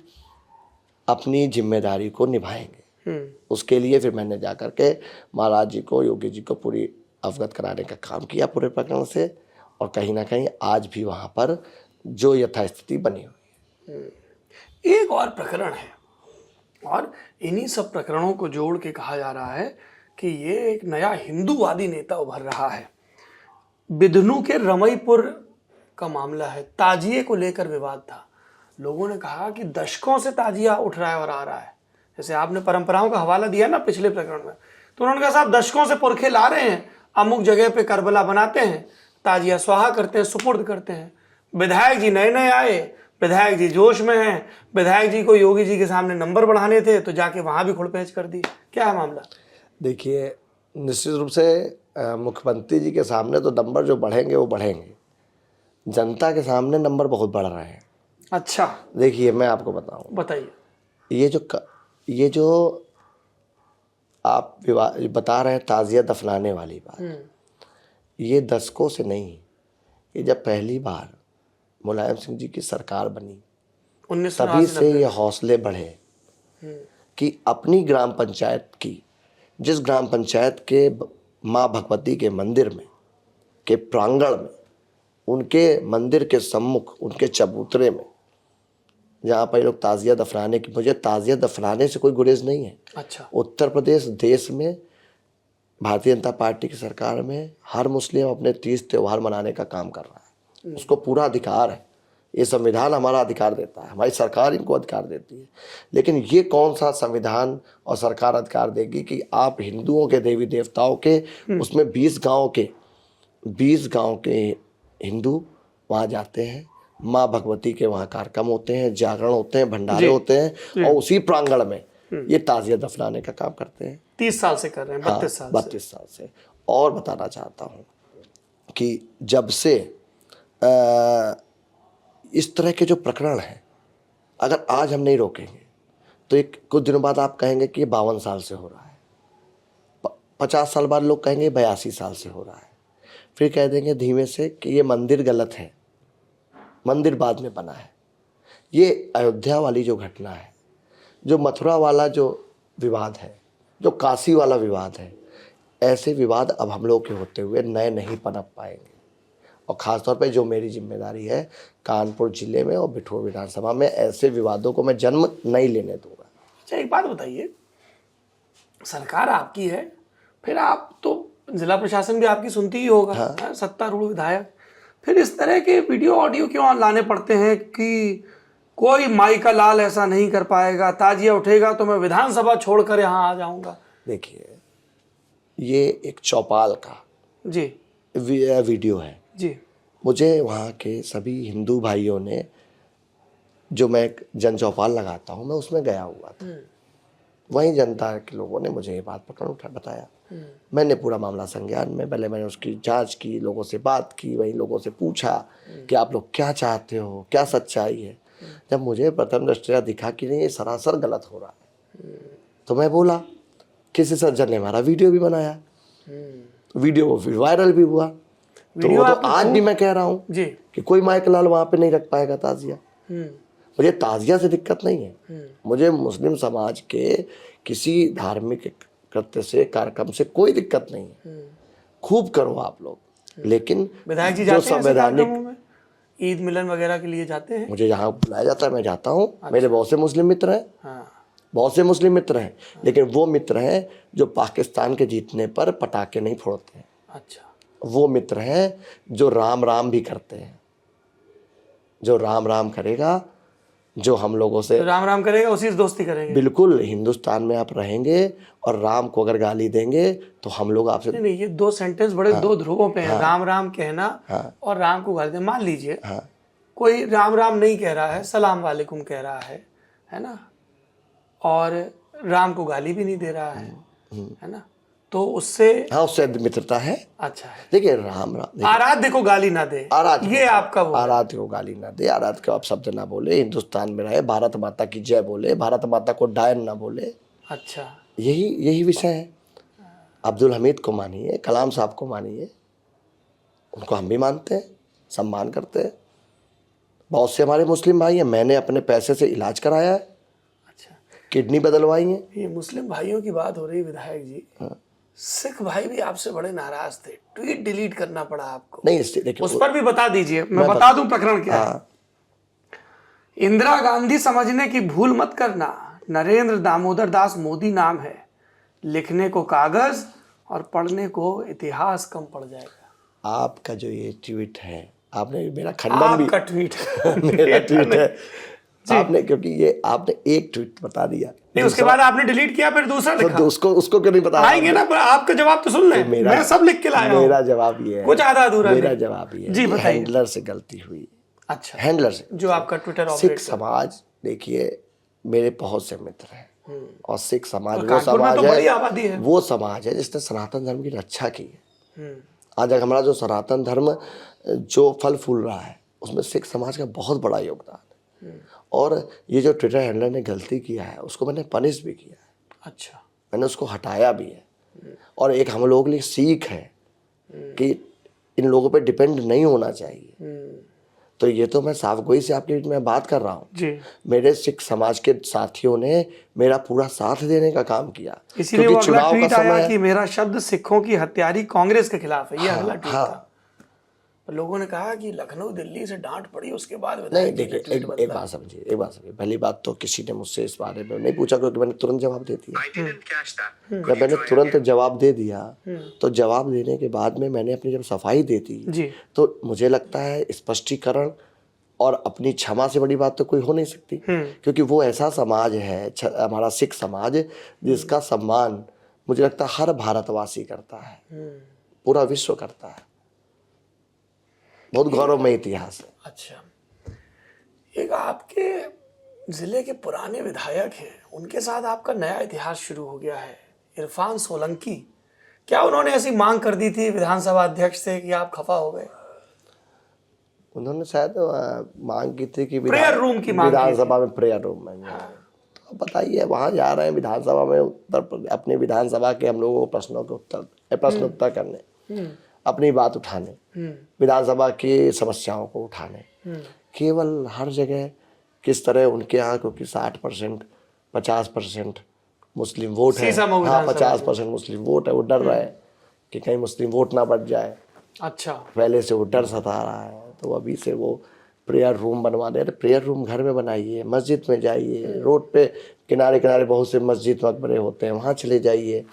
अपनी जिम्मेदारी को निभाएंगे। उसके लिए फिर मैंने जाकर के महाराज जी को, योगी जी को पूरी अवगत कराने का काम किया पूरे प्रकरण से, और कहीं ना कहीं आज भी वहाँ पर जो यथास्थिति बनी हुई है। एक और प्रकरण है, और इन्हीं सब प्रकरणों को जोड़ के कहा जा रहा है कि ये एक नया हिंदूवादी नेता उभर रहा है। बिधनू के रमईपुर का मामला है। ताजिए को लेकर विवाद था। लोगों ने कहा कि दशकों से ताजिया उठ रहा है और आ रहा है। जैसे आपने परंपराओं का हवाला दिया ना पिछले प्रकरण में, तो उन्होंने कहा साहब दशकों से पुरखे ला रहे हैं, अमुक जगह पे करबला बनाते हैं, ताजिया स्वाहा करते हैं, सुपुर्द करते हैं। विधायक जी नए नए आए, विधायक जी जोश में हैं, विधायक जी को योगी जी के सामने नंबर बढ़ाने थे तो जाके वहां भी खुड़पेच कर दी। क्या है मामला? देखिए, निश्चित रूप से मुख्यमंत्री जी के सामने तो नंबर जो बढ़ेंगे वो बढ़ेंगे, जनता के सामने नंबर बहुत बढ़ रहे हैं। अच्छा, देखिए मैं आपको बताऊं, बताइए। ये जो आप बता रहे हैं ताजिया दफनाने वाली बात, ये दशकों से नहीं, ये जब पहली बार मुलायम सिंह जी की सरकार बनी तभी से ये हौसले बढ़े कि अपनी ग्राम पंचायत की, जिस ग्राम पंचायत के माँ भगवती के मंदिर में के प्रांगण में, उनके मंदिर के सम्मुख, उनके चबूतरे में, जहाँ पर लोग ताजिया दफनाने की, मुझे ताजिया दफनाने से कोई गुरेज नहीं है। अच्छा। उत्तर प्रदेश देश में भारतीय जनता पार्टी की सरकार में हर मुस्लिम अपने तीज त्यौहार मनाने का काम कर रहा है, उसको पूरा अधिकार है। ये संविधान हमारा अधिकार देता है, हमारी सरकार इनको अधिकार देती है। लेकिन ये कौन सा संविधान और सरकार अधिकार देगी कि आप हिंदुओं के देवी देवताओं के उसमें 20 गांव के हिंदू वहाँ जाते हैं, माँ भगवती के वहाँ कार्यक्रम होते हैं, जागरण होते हैं, भंडारे होते हैं, और उसी प्रांगण में ये ताजिया दफनाने का काम करते हैं। 30 साल से कर रहे हैं, 32 साल से। और बताना चाहता हूँ कि जब से इस तरह के जो प्रकरण हैं, अगर आज हम नहीं रोकेंगे तो एक कुछ दिनों बाद आप कहेंगे कि ये 52 साल से हो रहा है, 50 साल बाद लोग कहेंगे 82 साल से हो रहा है, फिर कह देंगे धीमे से कि ये मंदिर गलत है, मंदिर बाद में बना है। ये अयोध्या वाली जो घटना है, जो मथुरा वाला जो विवाद है, जो काशी वाला विवाद है, ऐसे विवाद अब हम लोग के होते हुए नए नहीं पनप पाएंगे। और ख़ासतौर पे जो मेरी जिम्मेदारी है, कानपुर जिले में और बिठूर विधानसभा में ऐसे विवादों को मैं जन्म नहीं लेने दूंगा। अच्छा, एक बात बताइए, सरकार आपकी है, फिर आप तो जिला प्रशासन भी आपकी सुनती ही होगा। हाँ। सत्तारूढ़ विधायक, फिर इस तरह के वीडियो ऑडियो क्यों लाने पड़ते हैं कि कोई माई का लाल ऐसा नहीं कर पाएगा, ताजिया उठेगा तो मैं विधानसभा छोड़कर यहाँ आ जाऊंगा? देखिए, ये एक चौपाल का जी वीडियो है जी। मुझे वहाँ के सभी हिंदू भाइयों ने, जो मैं जन चौपाल लगाता हूँ, मैं उसमें गया हुआ था, वहीं जनता के लोगों ने मुझे ये बात बताया। मैंने पूरा मामला संज्ञान में, पहले मैंने उसकी जांच की, लोगों से बात की, वहीं लोगों से पूछा कि आप लोग क्या चाहते हो, क्या सच्चाई है। जब मुझे प्रथम दृष्टया दिखा कि नहीं, ये सरासर गलत हो रहा है, तो मैं बोला, किसी सज्जन ने हमारा वीडियो भी बनाया, वीडियो फिर वायरल भी हुआ। तो वो तो आज भी मैं कह रहा हूँ जी कि कोई माइक लाल वहां पे नहीं रख पाएगा ताजिया। मुझे ताजिया से दिक्कत नहीं है, मुझे मुस्लिम समाज के किसी धार्मिक कृत्य से, कार्यक्रम से कोई दिक्कत नहीं है। खूब करो आप लोग, लेकिन विधायक जी जो जाते हैं ऐसे संवैधानिक, कार्यक्रमों में? ईद मिलन वगैरह के लिए जाते हैं? मुझे जहाँ बुलाया जाता है मैं जाता हूँ। मेरे बहुत से मुस्लिम मित्र हैं, हाँ बहुत से मुस्लिम मित्र हैं, लेकिन वो मित्र हैं जो पाकिस्तान के जीतने पर पटाखे नहीं फोड़ते हैं। अच्छा, वो मित्र हैं जो राम राम भी करते हैं। जो राम राम करेगा, जो हम लोगों से तो राम राम करेगा उसी से दोस्ती करेंगे? बिल्कुल, हिंदुस्तान में आप रहेंगे और राम को अगर गाली देंगे तो हम लोग आपसे नहीं नहीं, ये दो सेंटेंस बड़े दो ध्रुवों पे हैं। राम राम कहना और राम को गाली देना। मान लीजिए कोई राम राम नहीं कह रहा है, सलाम वालेकुम कह रहा है ना, और राम को गाली भी नहीं दे रहा है ना, तो उससे हाँ, उससे मित्रता है। अच्छा है। देखिए राम राम, आराध्य को गाली ना दे, आराध्य ये आपका वो है। आराध्य को गाली ना दे, आराध्य को आप शब्द ना बोले, हिंदुस्तान में रहे, भारत माता की जय बोले, भारत माता को डायन ना बोले। अच्छा, यही विषय है। अब्दुल हमीद को मानिए, कलाम साहब को मानिए, उनको हम भी मानते हैं, सम्मान करते हैं। बहुत से हमारे मुस्लिम भाई हैं, मैंने अपने पैसे से इलाज कराया है, अच्छा। किडनी बदलवाई है। ये मुस्लिम भाइयों की बात हो रही विधायक जी, सिख भाई भी आपसे बड़े नाराज थे, ट्वीट डिलीट करना पड़ा आपको। नहीं, देखिए उस पर भी बता दीजिए, मैं बता दूं प्रकरण क्या है। इंदिरा गांधी समझने की भूल मत करना, नरेंद्र दामोदर दास मोदी नाम है, लिखने को कागज और पढ़ने को इतिहास कम पड़ जाएगा। आपका जो ये ट्वीट है, आपने मेरा खंडन भी, आपका ट्वीट मेरा ट्वीट है आपने, क्योंकि ये आपने एक ट्वीट बता दिया, नहीं उसके बाद आपने डिलीट किया, फिर दूसरा लिखा। तो उसको क्यों नहीं बता? आएंगे ना, आपका जवाब तो सुन लें। मैं सब लिख के लाया हूं। मेरा जवाब ये है, कुछ आधा अधूरा मेरा जवाब ये है जी, बताइए। हैंडलर से गलती हुई। अच्छा, हैंडलर से, जो आपका ट्विटर सिख समाज, देखिए मेरे बहुत से मित्र हैं, और सिख समाज वो समाज है, वो समाज है जिसने सनातन धर्म की रक्षा की है। आज हमारा जो सनातन धर्म जो फल फूल रहा है, उसमें सिख समाज का बहुत बड़ा योगदान है। और ये जो ट्विटर हैंडलर ने गलती किया है, उसको मैंने पनिश भी किया है। अच्छा, मैंने उसको हटाया भी है। और एक हम लोगों के लिए सीख है कि इन लोगों पे डिपेंड नहीं होना चाहिए। तो ये तो मैं साफ गोई से आपके बीच में बात कर रहा हूँ जी। मेरे सिख समाज के साथियों ने मेरा पूरा साथ देने का काम किया, इसीलिए वो अगला ट्वीट आया कि मेरा शब्द सिखों की हत्यारी कांग्रेस के खिलाफ है। ये अगला ट्वीट था। लोगों ने कहा कि लखनऊ दिल्ली से डांट पड़ी, उसके बाद नहीं। देखिए एक बात समझिए, पहली बात तो किसी ने मुझसे इस बारे में नहीं पूछा, क्योंकि मैंने तुरंत जवाब दे दिया। जब मैंने तुरंत जवाब दे दिया, तो जवाब देने के बाद में मैंने अपनी जब सफाई दे दी, तो मुझे लगता है स्पष्टीकरण और अपनी क्षमा से बड़ी बात तो कोई हो नहीं सकती। क्योंकि वो ऐसा समाज है, हमारा सिख समाज, जिसका सम्मान मुझे लगता है हर भारतवासी करता है, पूरा विश्व करता है। बहुत गौरवमय इतिहास है। अच्छा, एक आपके जिले के पुराने विधायक हैं, उनके साथ आपका नया इतिहास शुरू हो गया है, इरफान सोलंकी। क्या उन्होंने ऐसी मांग कर दी थी विधानसभा अध्यक्ष से कि आप खफा हो गए? उन्होंने शायद मांग की थी कि प्रेयर रूम की मांग, विधानसभा में प्रेयर रूम में। तो बताइए, वहां जा रहे हैं विधानसभा में अपने विधानसभा के हम लोगों को प्रश्न उत्तर करने, अपनी बात उठाने, विधानसभा की समस्याओं को उठाने। केवल हर जगह किस तरह उनके यहाँ, क्योंकि 60% 50% मुस्लिम वोट है, हाँ 50% मुस्लिम वोट है, वो डर रहे हैं कि कहीं मुस्लिम वोट ना बढ़ जाए। अच्छा, पहले से वो डर सता रहा है, तो अभी से वो प्रेयर रूम बनवा दे रहे। प्रेयर रूम घर में बनाइए, मस्जिद में जाइए, रोड पे किनारे किनारे बहुत से मस्जिद मकबरे होते हैं, वहाँ चले जाइए।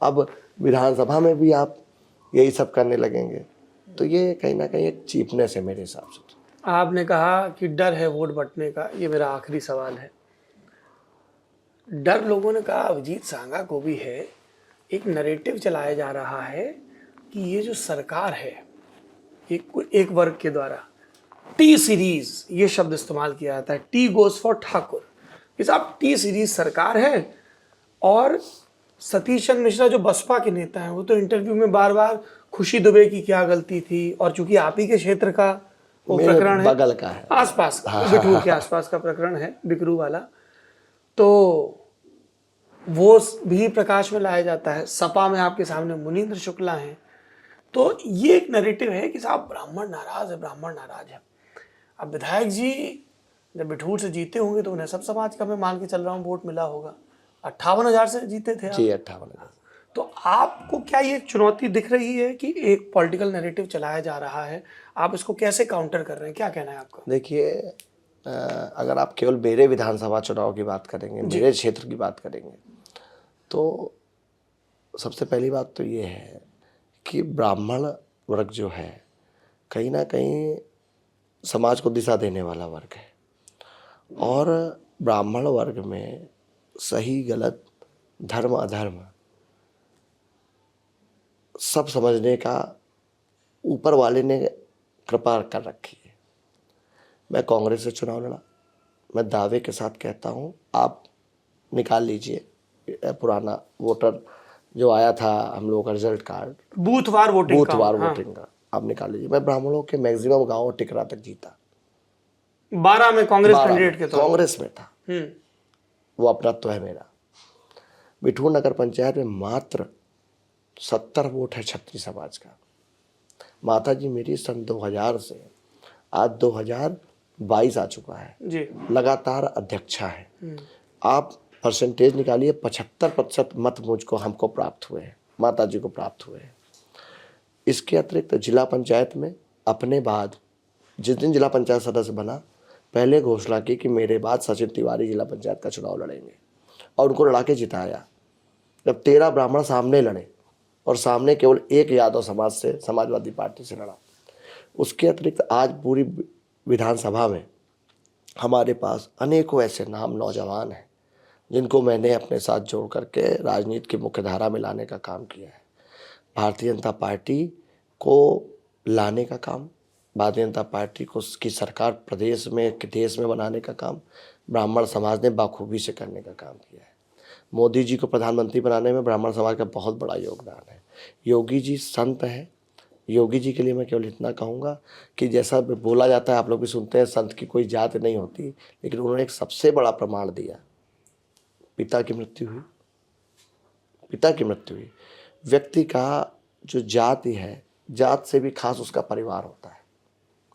अब विधानसभा में भी आप यही सब करने लगेंगे, तो ये कहीं ना कहीं एक चीपनेस है मेरे हिसाब से। आपने कहा कि डर है वोट बंटने का, ये मेरा आखिरी सवाल है। डर लोगों ने कहा अभिजीत सांगा को भी है, एक नैरेटिव चलाया जा रहा है कि ये जो सरकार है, एक वर्ग के द्वारा टी सीरीज, ये शब्द इस्तेमाल किया जाता है, टी गोज फॉर ठाकुर, कि साहब टी सीरीज सरकार है। और सतीश चंद्र मिश्रा जो बसपा के नेता हैं, वो तो इंटरव्यू में बार बार खुशी दुबे की क्या गलती थी, और चूंकि आप ही के क्षेत्र का वो प्रकरण है, बगल का है, आसपास का, बिठूर के आसपास का प्रकरण है, बिकरू वाला, तो वो भी प्रकाश में लाया जाता है। सपा में आपके सामने मुनींद्र शुक्ला हैं। तो ये एक नैरेटिव है कि साहब ब्राह्मण नाराज है, ब्राह्मण नाराज है। अब विधायक जी जब बिठूर से जीते होंगे तो उन्हें सब समाज का मैं मान के चल रहा हूँ वोट मिला होगा। 58,000 से जीते थे आप। जी 58,000। तो आपको क्या ये चुनौती दिख रही है कि एक पॉलिटिकल नैरेटिव चलाया जा रहा है, आप इसको कैसे काउंटर कर रहे हैं, क्या कहना है आपका? देखिए, अगर आप केवल मेरे विधानसभा चुनाव की बात करेंगे, मेरे क्षेत्र की बात करेंगे, तो सबसे पहली बात तो ये है कि ब्राह्मण वर्ग जो है कहीं ना कहीं समाज को दिशा देने वाला वर्ग है, और ब्राह्मण वर्ग में सही गलत, धर्म अधर्म सब समझने का ऊपर वाले ने कृपा कर रखी है। मैं कांग्रेस से चुनाव लड़ा, मैं दावे के साथ कहता हूँ, आप निकाल लीजिए पुराना वोटर जो आया था हम लोगों का रिजल्ट कार्ड, बूथवार वोटिंग का आप निकाल लीजिए। मैं ब्राह्मणों के मैक्सिमम गांव टिकरा तक जीता। 12 में कांग्रेस कैंडिडेट के तौर कांग्रेस में था, वो अपना है मेरा। बिठूर नगर पंचायत में मात्र 70 वोट है क्षत्रिय समाज का। माता जी मेरी सन 2000 से आज 2022 आ चुका है जी, लगातार अध्यक्षा है। आप परसेंटेज निकालिए, 75% मत मुझको हमको प्राप्त हुए हैं, माता जी को प्राप्त हुए हैं। इसके अतिरिक्त जिला पंचायत में अपने बाद जिस दिन जिला पंचायत सदस्य बना, पहले घोषणा की कि मेरे बाद सचिन तिवारी जिला पंचायत का चुनाव लड़ेंगे, और उनको लड़ा के जिताया। जब 13 ब्राह्मण सामने लड़े और सामने केवल एक यादव समाज से, समाजवादी पार्टी से लड़ा। उसके अतिरिक्त आज पूरी विधानसभा में हमारे पास अनेकों ऐसे नाम नौजवान हैं जिनको मैंने अपने साथ जोड़ करके राजनीति की मुख्य धारा में लाने का काम किया है। भारतीय जनता पार्टी को लाने का काम, भारतीय जनता पार्टी को की सरकार प्रदेश में, देश में बनाने का काम ब्राह्मण समाज ने बाखूबी से करने का काम किया है। मोदी जी को प्रधानमंत्री बनाने में ब्राह्मण समाज का बहुत बड़ा योगदान है। योगी जी संत है। योगी जी के लिए मैं केवल इतना कहूँगा कि जैसा बोला जाता है, आप लोग भी सुनते हैं, संत की कोई जात नहीं होती, लेकिन उन्होंने एक सबसे बड़ा प्रमाण दिया। पिता की मृत्यु हुई, व्यक्ति का जो जाति है, जात से भी खास उसका परिवार होता है,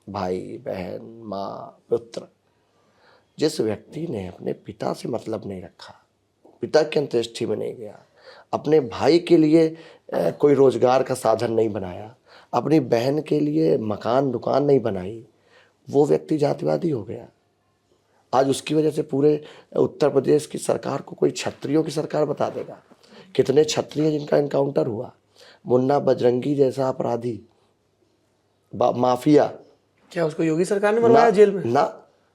भाई बहन माँ पुत्र। जिस व्यक्ति ने अपने पिता से मतलब नहीं रखा, पिता की अंत्येष्टि में नहीं गया, अपने भाई के लिए कोई रोजगार का साधन नहीं बनाया, अपनी बहन के लिए मकान दुकान नहीं बनाई, वो व्यक्ति जातिवादी हो गया। आज उसकी वजह से पूरे उत्तर प्रदेश की सरकार को कोई क्षत्रियों की सरकार बता देगा। कितने क्षत्रिय जिनका इनकाउंटर हुआ, मुन्ना बजरंगी जैसा अपराधी, माफिया, क्या उसको योगी सरकार ने मरवाया जेल में? ना,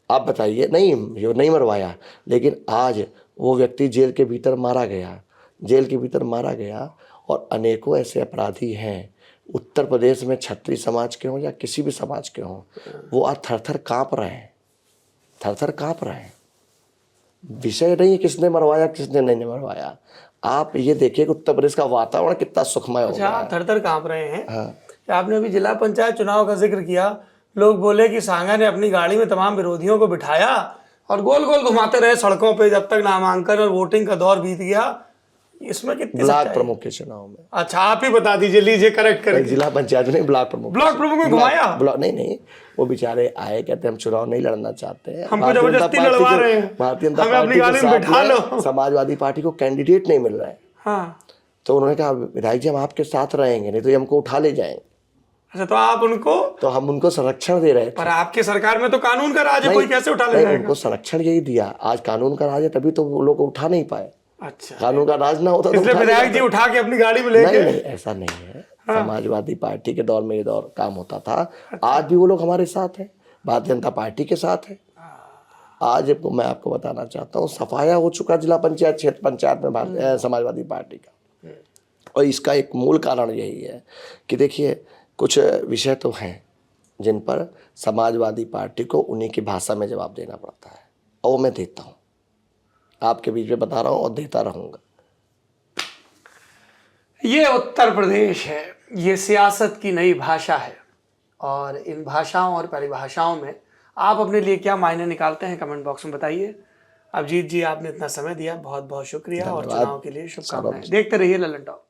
आप बताइए। नहीं मरवाया, लेकिन आज वो व्यक्ति जेल के भीतर मारा गया, और अनेकों ऐसे अपराधी हैं उत्तर प्रदेश में, क्षत्रिय समाज के हों या किसी भी समाज के हों, वो आज थर थर काँप रहे हैं। विषय नहीं किसने मरवाया किसने नहीं मरवाया। आप ये देखिए कि उत्तर प्रदेश का वातावरण कितना सुखमय हो गया है। थर थर काँप रहे हैं। हाँ। आपने अभी जिला पंचायत चुनाव का जिक्र किया, लोग बोले कि सांगा ने अपनी गाड़ी में तमाम विरोधियों को बिठाया और गोल गोल घुमाते रहे सड़कों पे जब तक नामांकन और वोटिंग का दौर बीत गया। इसमें कितनी ब्लॉक प्रमुख के चुनाव में? अच्छा, आप ही बता दीजिए, लीजिए करेक्ट करें। जिला पंचायत में ब्लॉक प्रमुख में घुमाया? नहीं, वो बेचारे आए, कहते हम चुनाव नहीं लड़ना चाहते हैं, हमको जबरदस्ती लड़वा रहे हैं, भारतीय जनता हमें अपनी गाड़ी में बिठा लो। समाजवादी पार्टी को कैंडिडेट नहीं मिल रहा है। हाँ। तो उन्होंने कहा विधायक जी हम आपके साथ रहेंगे, नहीं तो ये हमको उठा ले जाएंगे। अच्छा, तो हम उनको संरक्षण दे रहे थे। पर आपके सरकार में तो कानून का राज है, कोई कैसे उठा ले जाएगा? उनको संरक्षण यही दिया। आज कानून का राज है, तभी तो वो लोग उठा नहीं पाए। अच्छा, कानून का राज ना होता तो इसलिए विधायक जी उठा के अपनी गाड़ी में ले गए? नहीं, ऐसा नहीं है। हाँ। समाजवादी पार्टी के दौर में ये दौर काम होता था। अच्छा। आज भी वो लोग हमारे साथ हैं, भारतीय जनता पार्टी के साथ है। आज मैं आपको बताना चाहता हूँ, सफाया हो चुका जिला पंचायत, क्षेत्र पंचायत में समाजवादी पार्टी का। और इसका एक मूल कारण यही है कि देखिए, कुछ विषय तो हैं जिन पर समाजवादी पार्टी को उन्हीं की भाषा में जवाब देना पड़ता है, और वो मैं देता हूँ, आपके बीच में बता रहा हूँ और देता रहूँगा। ये उत्तर प्रदेश है, ये सियासत की नई भाषा है, और इन भाषाओं और परिभाषाओं में आप अपने लिए क्या मायने निकालते हैं, कमेंट बॉक्स में बताइए। अभिजीत जी, आपने इतना समय दिया, बहुत बहुत शुक्रिया और धन्यवाद। चुनाव के लिए शुभकामनाएं। देखते रहिए लल्लन टॉक।